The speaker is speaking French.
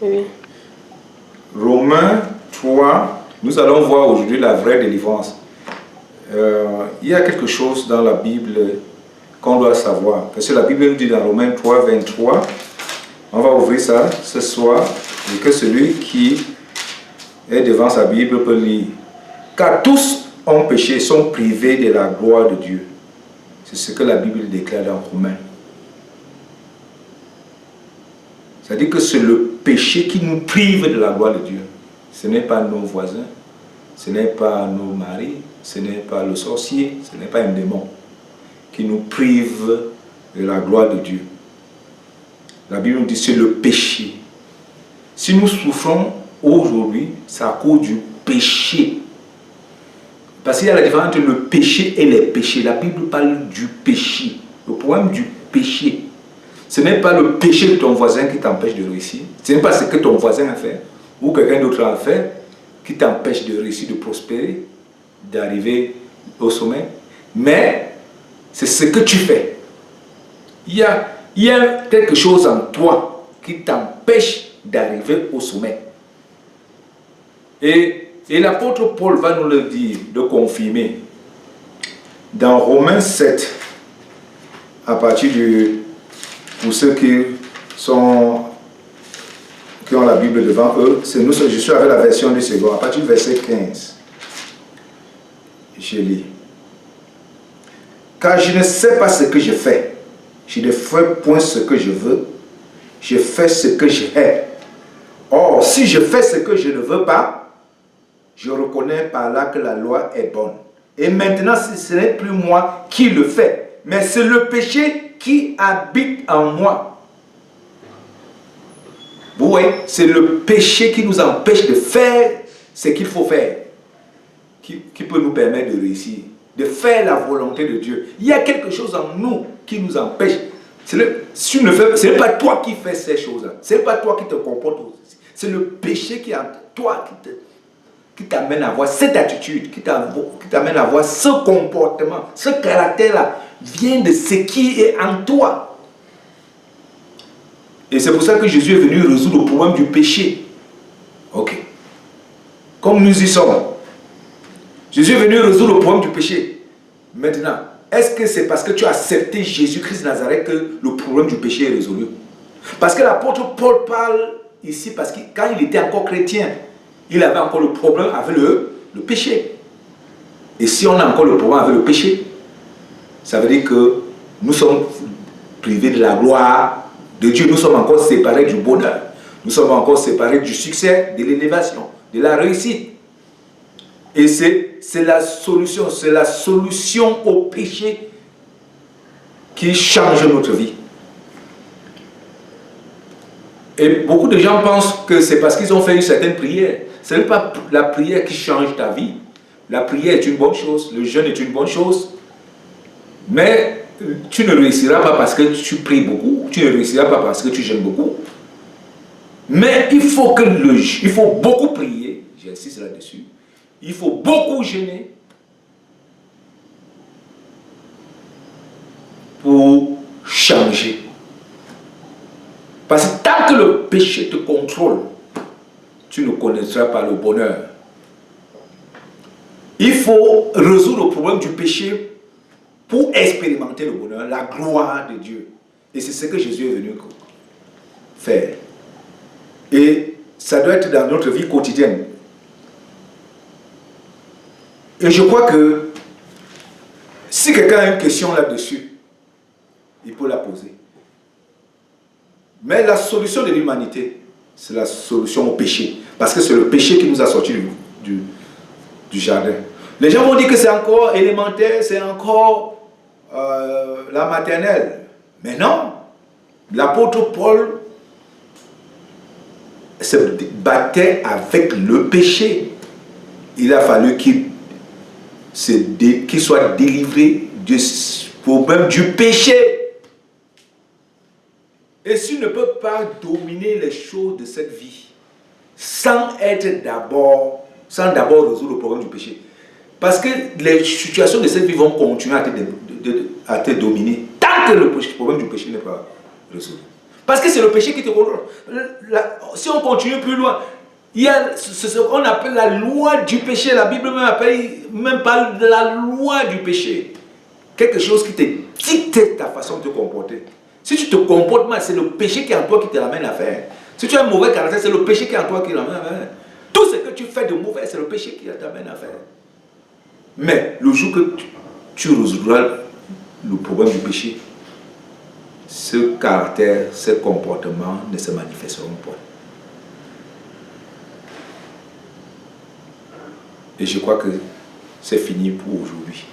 Oui. Romains 3, nous allons voir aujourd'hui la vraie délivrance. Il y a quelque chose dans la Bible qu'on doit savoir. Parce que la Bible nous dit dans Romains 3, 23, on va ouvrir ça ce soir, et que celui qui est devant sa Bible peut lire. Car tous ont péché, sont privés de la gloire de Dieu. C'est ce que la Bible déclare dans Romains. C'est-à-dire que c'est le péché qui nous prive de la gloire de Dieu. Ce n'est pas nos voisins, ce n'est pas nos maris, ce n'est pas le sorcier, ce n'est pas un démon qui nous prive de la gloire de Dieu. La Bible nous dit que c'est le péché. Si nous souffrons aujourd'hui, c'est à cause du péché. Parce qu'il y a la différence entre le péché et les péchés. La Bible parle du péché. Le problème du péché, ce n'est pas le péché de ton voisin qui t'empêche de réussir. Ce n'est pas ce que ton voisin a fait ou quelqu'un d'autre a fait qui t'empêche de réussir, de prospérer, d'arriver au sommet. Mais c'est ce que tu fais. Il y a quelque chose en toi qui t'empêche d'arriver au sommet. Et l'apôtre Paul va nous le dire, de confirmer. Dans Romains 7, à partir pour ceux qui ont la Bible devant eux, je suis avec la version du second, à partir du verset 15. Je lis. Car je ne sais pas ce que je fais. Je ne fais point ce que je veux. Je fais ce que je hais. Or, si je fais ce que je ne veux pas, je reconnais par là que la loi est bonne. Et maintenant, ce n'est plus moi qui le fais, mais c'est le péché qui habite en moi. Vous voyez, c'est le péché qui nous empêche de faire ce qu'il faut faire, qui peut nous permettre de réussir, de faire la volonté de Dieu. Il y a quelque chose en nous qui nous empêche. Ce n'est pas toi qui fais ces choses-là. Ce n'est pas toi qui te comportes aussi. C'est le péché qui est en toi qui t'amène à avoir cette attitude, qui t'amène à avoir ce comportement, ce caractère-là vient de ce qui est en toi. Et c'est pour ça que Jésus est venu résoudre le problème du péché. Ok. Comme nous y sommes. Jésus est venu résoudre le problème du péché. Maintenant, est-ce que c'est parce que tu as accepté Jésus-Christ de Nazareth que le problème du péché est résolu? Parce que l'apôtre Paul parle ici, parce que quand il était encore chrétien, il avait encore le problème avec le péché. Et si on a encore le problème avec le péché, ça veut dire que nous sommes privés de la gloire de Dieu. Nous sommes encore séparés du bonheur. Nous sommes encore séparés du succès, de l'élévation, de la réussite. Et c'est la solution au péché qui change notre vie. Et beaucoup de gens pensent que c'est parce qu'ils ont fait une certaine prière. Ce n'est pas la prière qui change ta vie. La prière est une bonne chose, le jeûne est une bonne chose. Mais tu ne réussiras pas parce que tu pries beaucoup, tu ne réussiras pas parce que tu jeûnes beaucoup. Mais il faut beaucoup prier, j'insiste là-dessus. Il faut beaucoup jeûner pour changer. Parce que tant que le péché te contrôle, tu ne connaîtras pas le bonheur. Il faut résoudre le problème du péché pour expérimenter le bonheur, la gloire de Dieu. Et c'est ce que Jésus est venu faire. Et ça doit être dans notre vie quotidienne. Et je crois que si quelqu'un a une question là-dessus, il peut la poser. Mais la solution de l'humanité, c'est la solution au péché. Parce que c'est le péché qui nous a sortis du jardin. Les gens vont dire que c'est encore élémentaire, c'est encore la maternelle. Mais non. L'apôtre Paul se battait avec le péché. Il a fallu qu'il soit délivré du problème du péché. Et s'il ne peut pas dominer les choses de cette vie sans d'abord résoudre le problème du péché. Parce que les situations de cette vie vont continuer à te dominer tant que le problème du péché n'est pas résolu. Parce que c'est le péché qui te contrôle. Si on continue plus loin, il y a ce qu'on appelle la loi du péché. La Bible même parle de la loi du péché. Quelque chose qui te dicte ta façon de te comporter. Si tu te comportes mal, c'est le péché qui est en toi qui te l'amène à faire. Si tu as un mauvais caractère, c'est le péché qui est en toi qui l'amène à faire. Tout ce que tu fais de mauvais, c'est le péché qui t'amène à faire. Mais le jour que tu résoudras le problème du péché, ce caractère, ce comportement ne se manifesteront pas. Et je crois que c'est fini pour aujourd'hui.